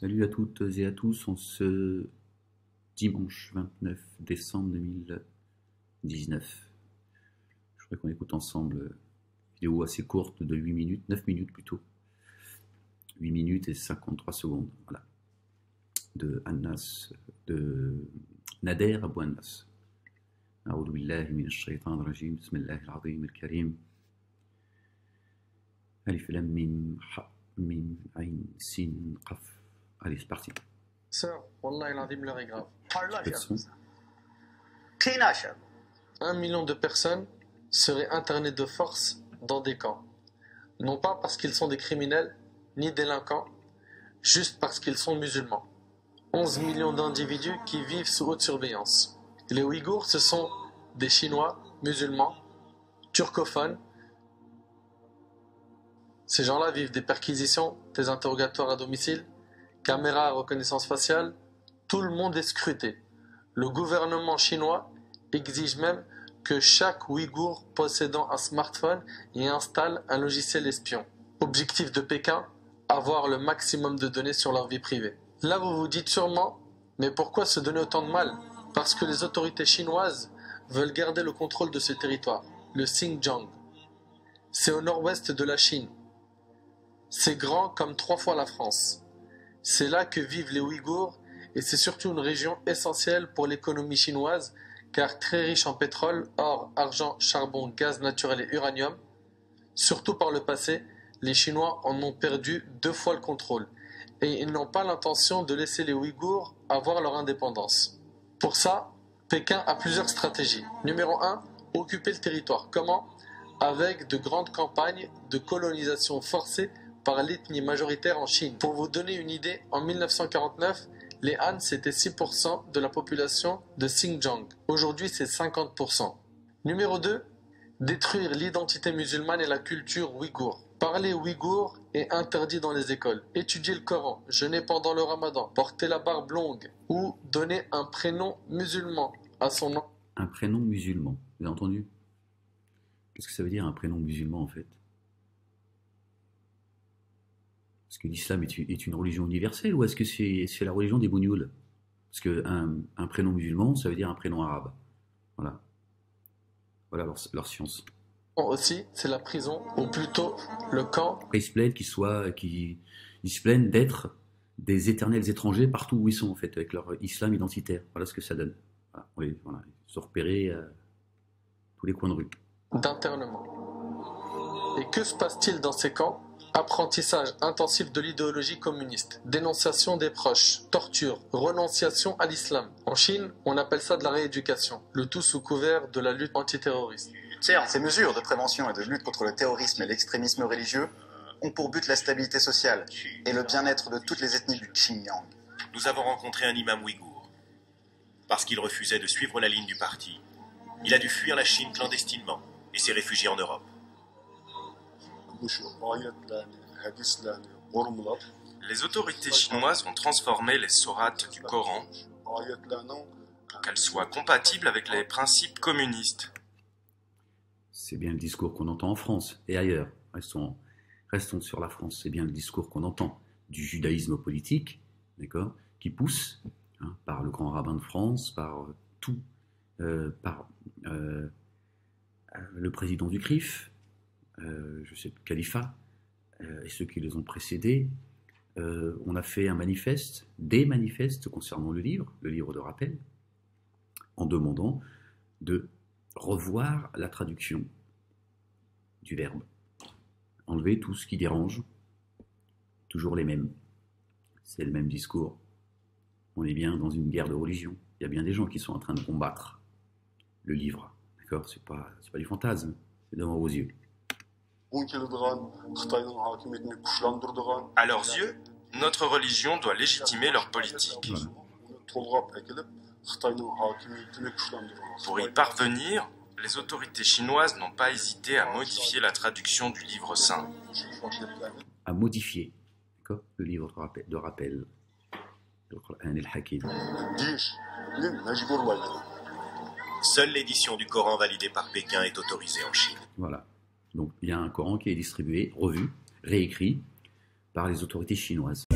Salut à toutes et à tous en ce dimanche 29 décembre 2019. Je voudrais qu'on écoute ensemble une vidéo assez courte de 8 minutes, 9 minutes plutôt. 8 minutes et 53 secondes, voilà. De Anas, de Nader Abou Anas. أعوذ بالله من الشيطان الرجيم بسم الله العظيم الكريم ألف لام ميم حاء ميم عين سين قاف. Allez, c'est parti. Sœur, Wallah el l'heure est grave. Paylaşım. 1 million de personnes seraient internées de force dans des camps. Non pas parce qu'ils sont des criminels, ni délinquants, juste parce qu'ils sont musulmans. 11 millions d'individus qui vivent sous haute surveillance. Les Ouïghours, ce sont des Chinois, musulmans, turcophones. Ces gens-là vivent des perquisitions, des interrogatoires à domicile, caméras à reconnaissance faciale, tout le monde est scruté. Le gouvernement chinois exige même que chaque Ouïghour possédant un smartphone y installe un logiciel espion. Objectif de Pékin, avoir le maximum de données sur leur vie privée. Là vous vous dites sûrement, mais pourquoi se donner autant de mal? Parce que les autorités chinoises veulent garder le contrôle de ce territoire, le Xinjiang. C'est au nord-ouest de la Chine. C'est grand comme 3 fois la France. C'est là que vivent les Ouïghours et c'est surtout une région essentielle pour l'économie chinoise car très riche en pétrole, or, argent, charbon, gaz naturel et uranium. Surtout par le passé, les Chinois en ont perdu 2 fois le contrôle et ils n'ont pas l'intention de laisser les Ouïghours avoir leur indépendance. Pour ça, Pékin a plusieurs stratégies. Numéro 1, occuper le territoire. Comment? Avec de grandes campagnes de colonisation forcée par l'ethnie majoritaire en Chine. Pour vous donner une idée, en 1949, les Han c'était 6% de la population de Xinjiang. Aujourd'hui c'est 50%. Numéro 2, détruire l'identité musulmane et la culture ouïghour. Parler ouïghour est interdit dans les écoles. Étudier le Coran, jeûner pendant le Ramadan, porter la barbe longue ou donner un prénom musulman à son nom. Un prénom musulman, vous avez entendu? Qu'est-ce que ça veut dire un prénom musulman en fait? Est-ce que l'islam est une religion universelle ou est-ce que c'est la religion des bougnoules? Parce qu'un prénom musulman, ça veut dire un prénom arabe. Voilà. Voilà leur science. Aussi, c'est la prison, ou plutôt le camp. Après, ils se plaignent ils se plaignent d'être des éternels étrangers partout où ils sont en fait, avec leur islam identitaire. Voilà ce que ça donne. Voilà. Oui, voilà. Ils sont repérés à tous les coins de rue. D'internement. Et que se passe-t-il dans ces camps? Apprentissage intensif de l'idéologie communiste, dénonciation des proches, torture, renonciation à l'islam. En Chine, on appelle ça de la rééducation, le tout sous couvert de la lutte antiterroriste. Ces mesures de prévention et de lutte contre le terrorisme et l'extrémisme religieux ont pour but la stabilité sociale et le bien-être de toutes les ethnies du Xinjiang. Nous avons rencontré un imam ouïghour. Parce qu'il refusait de suivre la ligne du parti, il a dû fuir la Chine clandestinement et s'est réfugié en Europe. Les autorités chinoises ont transformé les sourates du Coran pour qu'elles soient compatibles avec les principes communistes. C'est bien le discours qu'on entend en France et ailleurs. Restons sur la France. C'est bien le discours qu'on entend du judaïsme politique, d'accord, qui pousse par le grand rabbin de France, par le président du CRIF, je sais, le califat, et ceux qui les ont précédés. On a fait des manifestes concernant le livre de rappel, en demandant de revoir la traduction du verbe. Enlever tout ce qui dérange, toujours les mêmes. C'est le même discours. On est bien dans une guerre de religion. Il y a bien des gens qui sont en train de combattre le livre. D'accord? C'est pas du fantasme, c'est devant vos yeux. À leurs yeux, notre religion doit légitimer leur politique. Voilà. Pour y parvenir, les autorités chinoises n'ont pas hésité à modifier la traduction du livre saint. À modifier, d'accord, le livre de rappel, le Coran al-Hakim. Seule l'édition du Coran validée par Pékin est autorisée en Chine. Voilà. Donc il y a un Coran qui est distribué, revu, réécrit par les autorités chinoises.